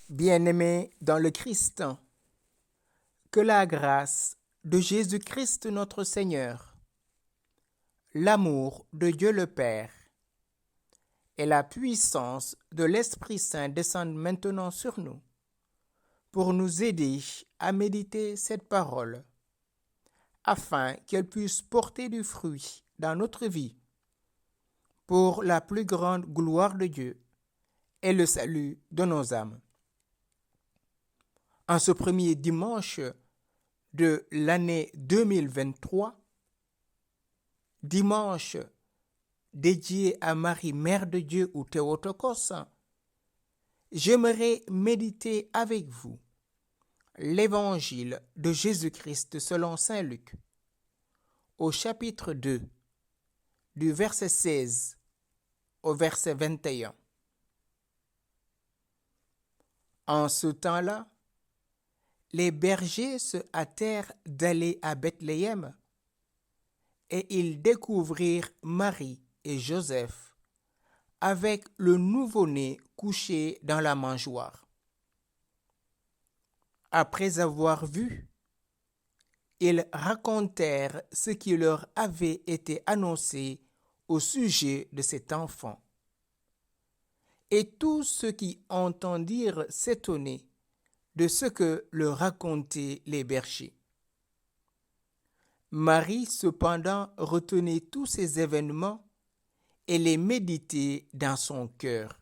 Bien-aimés dans le Christ, que la grâce de Jésus-Christ notre Seigneur, l'amour de Dieu le Père et la puissance de l'Esprit Saint descendent maintenant sur nous pour nous aider à méditer cette parole afin qu'elle puisse porter du fruit dans notre vie pour la plus grande gloire de Dieu et le salut de nos âmes. En ce premier dimanche de l'année 2023, dimanche dédié à Marie, Mère de Dieu ou Théotokos, j'aimerais méditer avec vous l'évangile de Jésus-Christ selon saint Luc, au chapitre 2, du verset 16 au verset 21. En ce temps-là, les bergers se hâtèrent d'aller à Bethléem et ils découvrirent Marie et Joseph avec le nouveau-né couché dans la mangeoire. Après avoir vu, ils racontèrent ce qui leur avait été annoncé au sujet de cet enfant. Et tous ceux qui entendirent s'étonnaient de ce que leur racontaient les bergers. Marie, cependant, retenait tous ces événements et les méditait dans son cœur.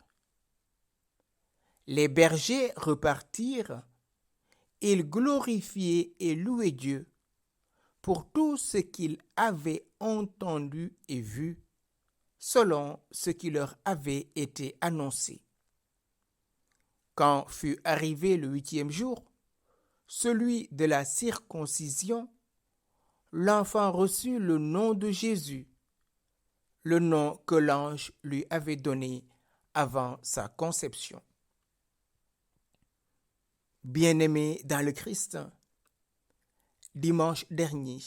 Les bergers repartirent, ils glorifiaient et louaient Dieu pour tout ce qu'ils avaient entendu et vu, selon ce qui leur avait été annoncé. Quand fut arrivé le 8e jour, celui de la circoncision, l'enfant reçut le nom de Jésus, le nom que l'ange lui avait donné avant sa conception. Bien-aimés dans le Christ, dimanche dernier,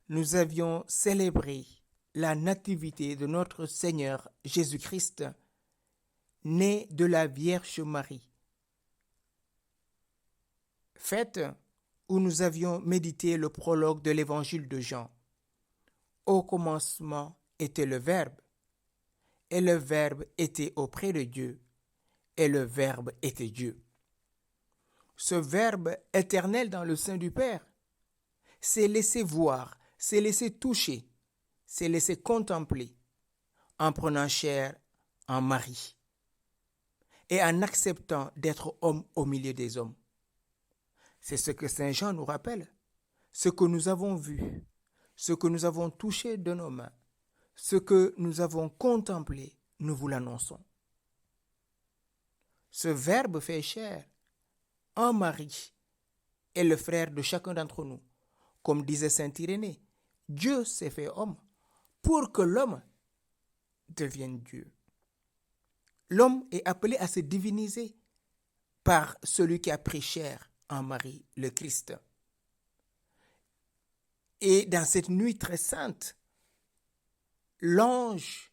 nous avions célébré la nativité de notre Seigneur Jésus-Christ, né de la Vierge Marie. Fête où nous avions médité le prologue de l'évangile de Jean. Au commencement était le Verbe, et le Verbe était auprès de Dieu, et le Verbe était Dieu. Ce Verbe éternel dans le sein du Père s'est laissé voir, s'est laissé toucher, s'est laissé contempler en prenant chair en Marie et en acceptant d'être homme au milieu des hommes. C'est ce que Saint Jean nous rappelle, ce que nous avons vu, ce que nous avons touché de nos mains, ce que nous avons contemplé, nous vous l'annonçons. Ce Verbe fait chair en Marie est le frère de chacun d'entre nous. Comme disait saint Irénée, Dieu s'est fait homme pour que l'homme devienne Dieu. L'homme est appelé à se diviniser par celui qui a pris chair en Marie, le Christ. Et dans cette nuit très sainte, l'ange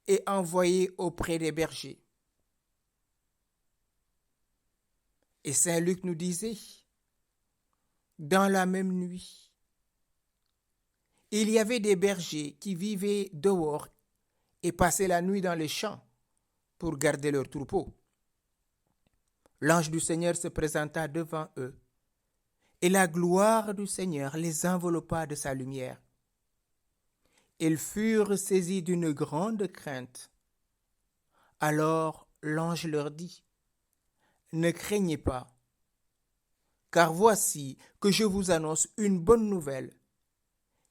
est envoyé auprès des bergers. Et saint Luc nous disait, dans la même nuit, il y avait des bergers qui vivaient dehors et passaient la nuit dans les champs pour garder leurs troupeaux. L'ange du Seigneur se présenta devant eux, et la gloire du Seigneur les enveloppa de sa lumière. Ils furent saisis d'une grande crainte. Alors l'ange leur dit, « Ne craignez pas, car voici que je vous annonce une bonne nouvelle,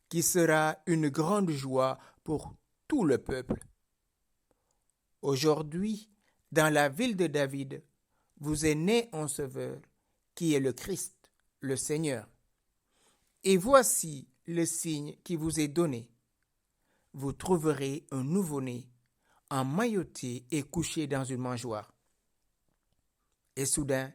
qui sera une grande joie pour tout le peuple. Aujourd'hui, dans la ville de David, vous est né un sauveur, qui est le Christ, le Seigneur. Et voici le signe qui vous est donné. Vous trouverez un nouveau-né, emmailloté et couché dans une mangeoire. » Et soudain,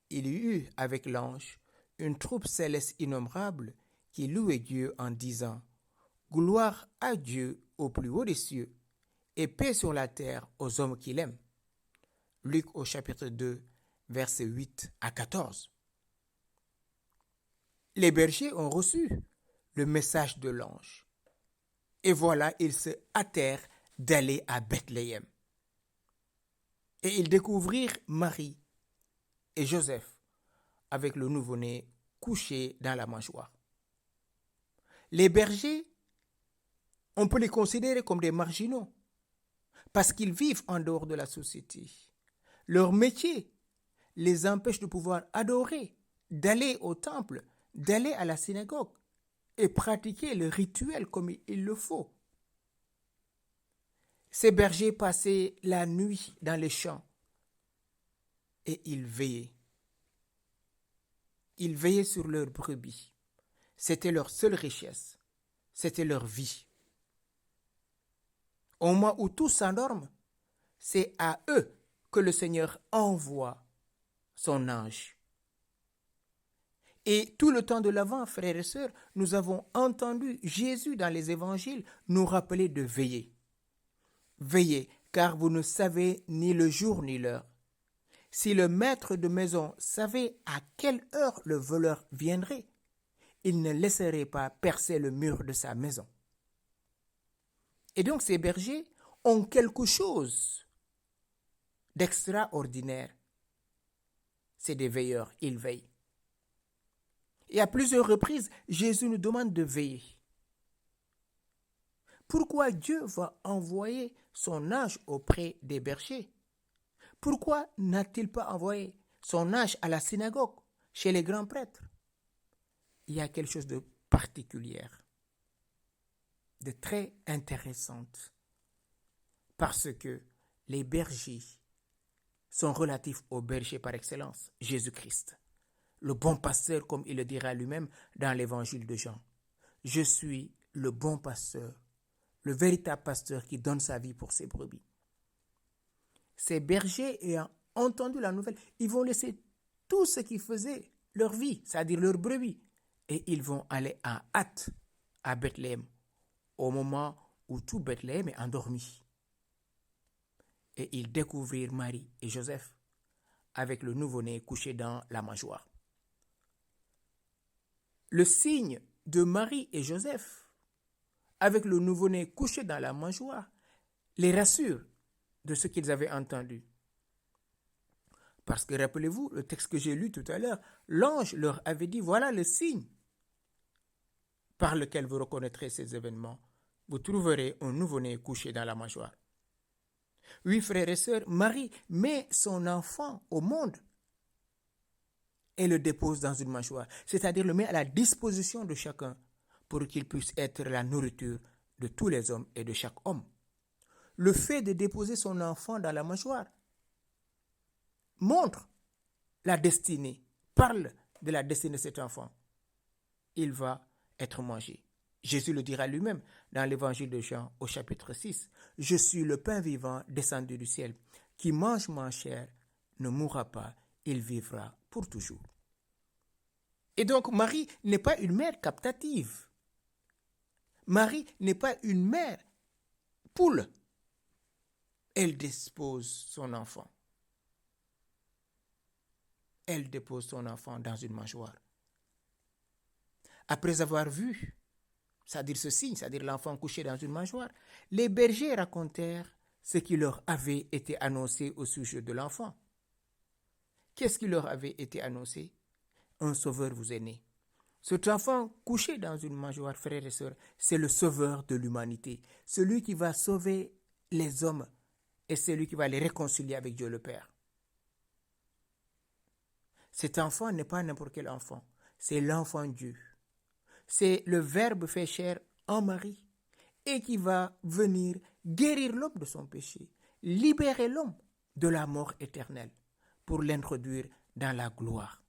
il y eut avec l'ange une troupe céleste innombrable qui louait Dieu en disant, « Gloire à Dieu au plus haut des cieux, et paix sur la terre aux hommes qu'il aime. » Luc au chapitre 2, versets 8 à 14. Les bergers ont reçu le message de l'ange. Et voilà, ils se hâtèrent d'aller à Bethléem. Et ils découvrirent Marie et Joseph avec le nouveau-né couché dans la mangeoire. Les bergers, on peut les considérer comme des marginaux parce qu'ils vivent en dehors de la société. Leur métier les empêche de pouvoir adorer, d'aller au temple, d'aller à la synagogue et pratiquer le rituel comme il le faut. Ces bergers passaient la nuit dans les champs et ils veillaient. Ils veillaient sur leurs brebis. C'était leur seule richesse. C'était leur vie. Au moment où tous s'endorment, c'est à eux que le Seigneur envoie son ange. Et tout le temps de l'Avent, frères et sœurs, nous avons entendu Jésus dans les évangiles nous rappeler de veiller. Veillez, car vous ne savez ni le jour ni l'heure. Si le maître de maison savait à quelle heure le voleur viendrait, il ne laisserait pas percer le mur de sa maison. Et donc ces bergers ont quelque chose d'extraordinaire. C'est des veilleurs, ils veillent. Et à plusieurs reprises, Jésus nous demande de veiller. Pourquoi Dieu va envoyer son ange auprès des bergers? Pourquoi n'a-t-il pas envoyé son ange à la synagogue, chez les grands prêtres? Il y a quelque chose de particulier, de très intéressant, parce que les bergers sont relatifs au berger par excellence, Jésus-Christ, le bon pasteur, comme il le dira lui-même dans l'évangile de Jean. Je suis le bon pasteur, le véritable pasteur qui donne sa vie pour ses brebis. Ces bergers ayant entendu la nouvelle, ils vont laisser tout ce qu'ils faisaient, leur vie, c'est-à-dire leurs brebis, et ils vont aller en hâte à Bethléem, au moment où tout Bethléem est endormi. Et ils découvrirent Marie et Joseph avec le nouveau-né couché dans la mangeoire. Le signe de Marie et Joseph avec le nouveau-né couché dans la mangeoire les rassure de ce qu'ils avaient entendu. Parce que rappelez-vous, le texte que j'ai lu tout à l'heure, l'ange leur avait dit, voilà le signe par lequel vous reconnaîtrez ces événements. Vous trouverez un nouveau-né couché dans la mangeoire. Oui, frères et sœurs, Marie met son enfant au monde et le dépose dans une mangeoire, c'est-à-dire le met à la disposition de chacun pour qu'il puisse être la nourriture de tous les hommes et de chaque homme. Le fait de déposer son enfant dans la mangeoire montre la destinée, parle de la destinée de cet enfant. Il va être mangé. Jésus le dira lui-même dans l'évangile de Jean au chapitre 6. « Je suis le pain vivant descendu du ciel. Qui mange ma chair ne mourra pas, il vivra pour toujours. » Et donc Marie n'est pas une mère captative. Marie n'est pas une mère poule. Elle dépose son enfant. Elle dépose son enfant dans une mangeoire. Après avoir vu, c'est-à-dire ce signe, c'est-à-dire l'enfant couché dans une mangeoire, les bergers racontèrent ce qui leur avait été annoncé au sujet de l'enfant. Qu'est-ce qui leur avait été annoncé? Un sauveur vous est né. Cet enfant couché dans une mangeoire, frères et sœurs, c'est le sauveur de l'humanité, celui qui va sauver les hommes et celui qui va les réconcilier avec Dieu le Père. Cet enfant n'est pas n'importe quel enfant, c'est l'enfant Dieu. C'est le Verbe fait chair en Marie et qui va venir guérir l'homme de son péché, libérer l'homme de la mort éternelle pour l'introduire dans la gloire.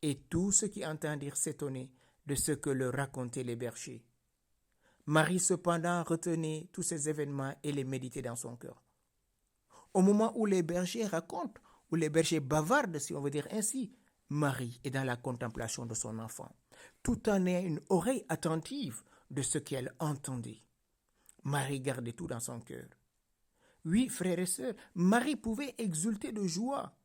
Et tous ceux qui entendirent s'étonnaient de ce que leur racontaient les bergers. Marie cependant retenait tous ces événements et les méditait dans son cœur. Au moment où les bergers racontent, où les bergers bavardent, si on veut dire ainsi, Marie est dans la contemplation de son enfant, tout en ayant une oreille attentive de ce qu'elle entendait. Marie gardait tout dans son cœur. Oui, frères et sœurs, Marie pouvait exulter de joie,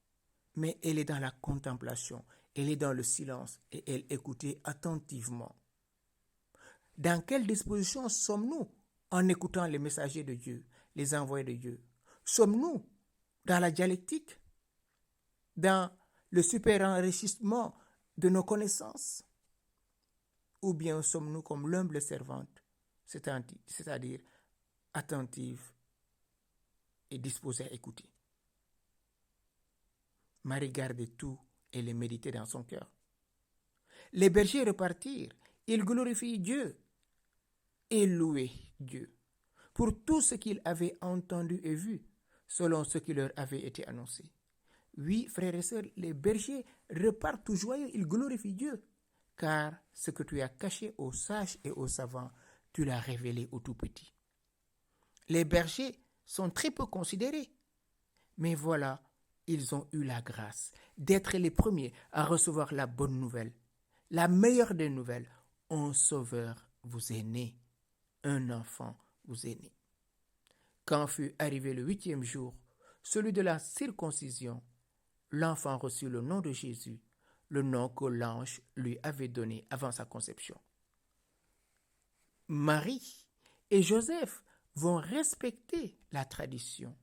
mais elle est dans la contemplation, elle est dans le silence et elle écoutait attentivement. Dans quelle disposition sommes-nous en écoutant les messagers de Dieu, les envoyés de Dieu? Sommes-nous dans la dialectique, dans le super enrichissement de nos connaissances? Ou bien sommes-nous comme l'humble servante, c'est-à-dire attentive et disposée à écouter? Marie gardait tout et les méditait dans son cœur. Les bergers repartirent, ils glorifiaient Dieu et louaient Dieu pour tout ce qu'ils avaient entendu et vu, selon ce qui leur avait été annoncé. Oui, frères et sœurs, les bergers repartent tout joyeux, ils glorifient Dieu, car ce que tu as caché aux sages et aux savants, tu l'as révélé aux tout petits. Les bergers sont très peu considérés, mais voilà, ils ont eu la grâce d'être les premiers à recevoir la bonne nouvelle, la meilleure des nouvelles. Un sauveur vous est né, un enfant vous est né. Quand fut arrivé le 8e jour, celui de la circoncision, l'enfant reçut le nom de Jésus, le nom que l'ange lui avait donné avant sa conception. Marie et Joseph vont respecter la tradition.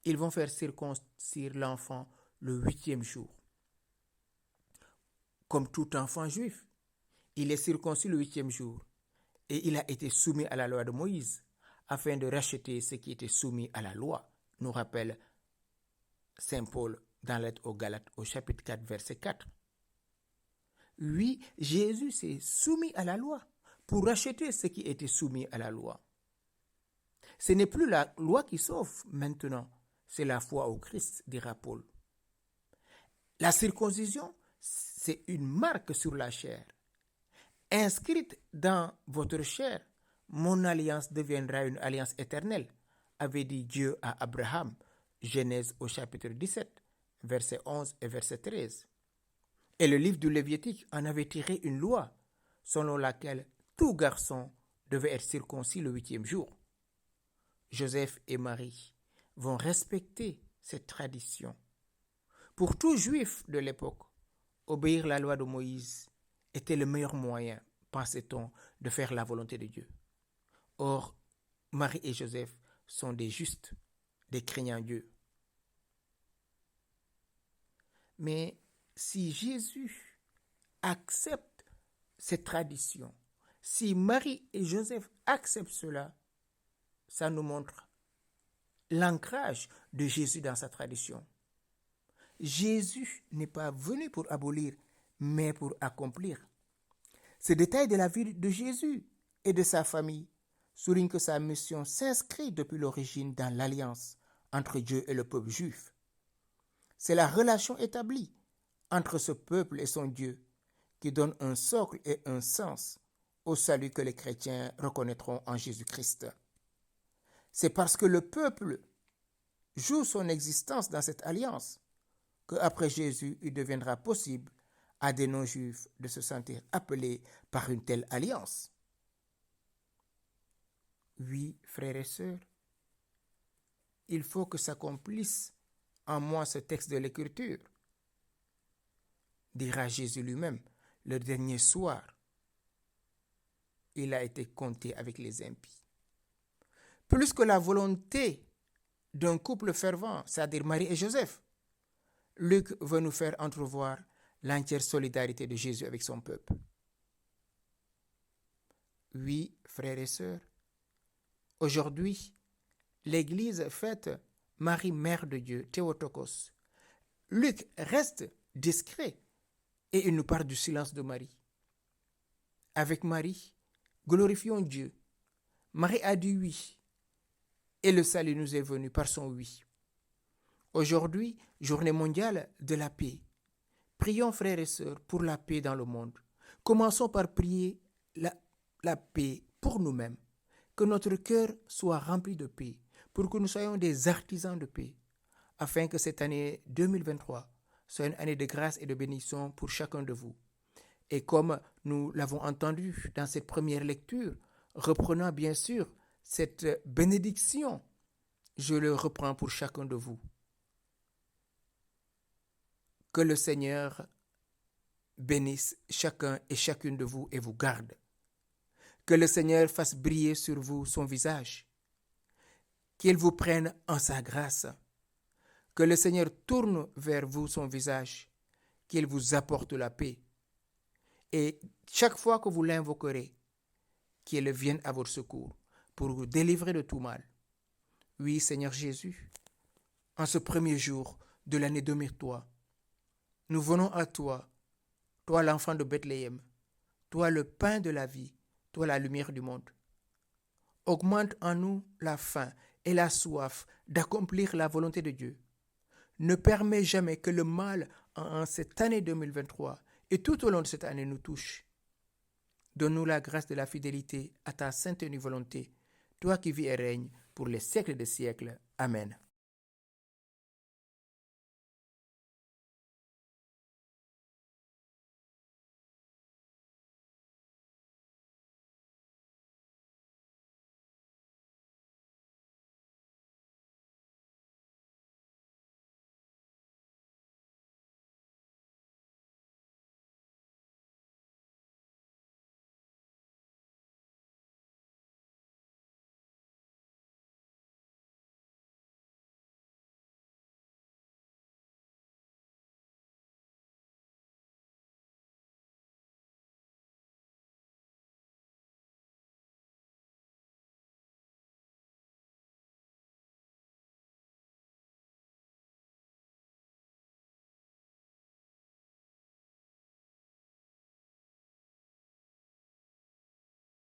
Ils vont faire circoncire l'enfant le 8e jour. Comme tout enfant juif, il est circoncis le 8e jour et il a été soumis à la loi de Moïse afin de racheter ce qui était soumis à la loi, nous rappelle Saint Paul dans l'Lettre aux Galates au chapitre 4, verset 4. Oui, Jésus s'est soumis à la loi pour racheter ce qui était soumis à la loi. Ce n'est plus la loi qui sauve maintenant, c'est la foi au Christ, dira Paul. La circoncision, c'est une marque sur la chair. Inscrite dans votre chair, mon alliance deviendra une alliance éternelle, avait dit Dieu à Abraham, Genèse au chapitre 17, verset 11 et verset 13. Et le livre du Lévitique en avait tiré une loi, selon laquelle tout garçon devait être circoncis le 8e jour. Joseph et Marie vont respecter cette tradition. Pour tout juif de l'époque, obéir à la loi de Moïse était le meilleur moyen, pensait-on, de faire la volonté de Dieu. Or, Marie et Joseph sont des justes, des craignants Dieu. Mais si Jésus accepte cette tradition, si Marie et Joseph acceptent cela, ça nous montre l'ancrage de Jésus dans sa tradition. Jésus n'est pas venu pour abolir, mais pour accomplir. Ce détail de la vie de Jésus et de sa famille souligne que sa mission s'inscrit depuis l'origine dans l'alliance entre Dieu et le peuple juif. C'est la relation établie entre ce peuple et son Dieu qui donne un socle et un sens au salut que les chrétiens reconnaîtront en Jésus-Christ. C'est parce que le peuple joue son existence dans cette alliance qu'après Jésus, il deviendra possible à des non-juifs de se sentir appelés par une telle alliance. Oui, frères et sœurs, il faut que s'accomplisse en moi ce texte de l'Écriture, dira Jésus lui-même, le dernier soir, il a été compté avec les impies. Plus que la volonté d'un couple fervent, c'est-à-dire Marie et Joseph, Luc veut nous faire entrevoir l'entière solidarité de Jésus avec son peuple. Oui, frères et sœurs, aujourd'hui, l'Église fête Marie, Mère de Dieu, Théotokos. Luc reste discret et il nous parle du silence de Marie. Avec Marie, glorifions Dieu. Marie a dit oui et le salut nous est venu par son oui. Aujourd'hui, journée mondiale de la paix. Prions, frères et sœurs, pour la paix dans le monde. Commençons par prier la paix pour nous-mêmes. Que notre cœur soit rempli de paix, pour que nous soyons des artisans de paix, afin que cette année 2023 soit une année de grâce et de bénédiction pour chacun de vous. Et comme nous l'avons entendu dans cette première lecture, reprenant bien sûr cette bénédiction je le reprends pour chacun de vous. Que le Seigneur bénisse chacun et chacune de vous et vous garde. Que le Seigneur fasse briller sur vous son visage. Qu'il vous prenne en sa grâce. Que le Seigneur tourne vers vous son visage. Qu'il vous apporte la paix. Et chaque fois que vous l'invoquerez, qu'il vienne à votre secours pour vous délivrer de tout mal. Oui, Seigneur Jésus, en ce premier jour de l'année 2003, nous venons à toi, toi l'enfant de Bethléem, toi le pain de la vie, toi la lumière du monde. Augmente en nous la faim et la soif d'accomplir la volonté de Dieu. Ne permets jamais que le mal en cette année 2023 et tout au long de cette année nous touche. Donne-nous la grâce de la fidélité à ta sainte et volonté, toi qui vis et règnes pour les siècles des siècles. Amen.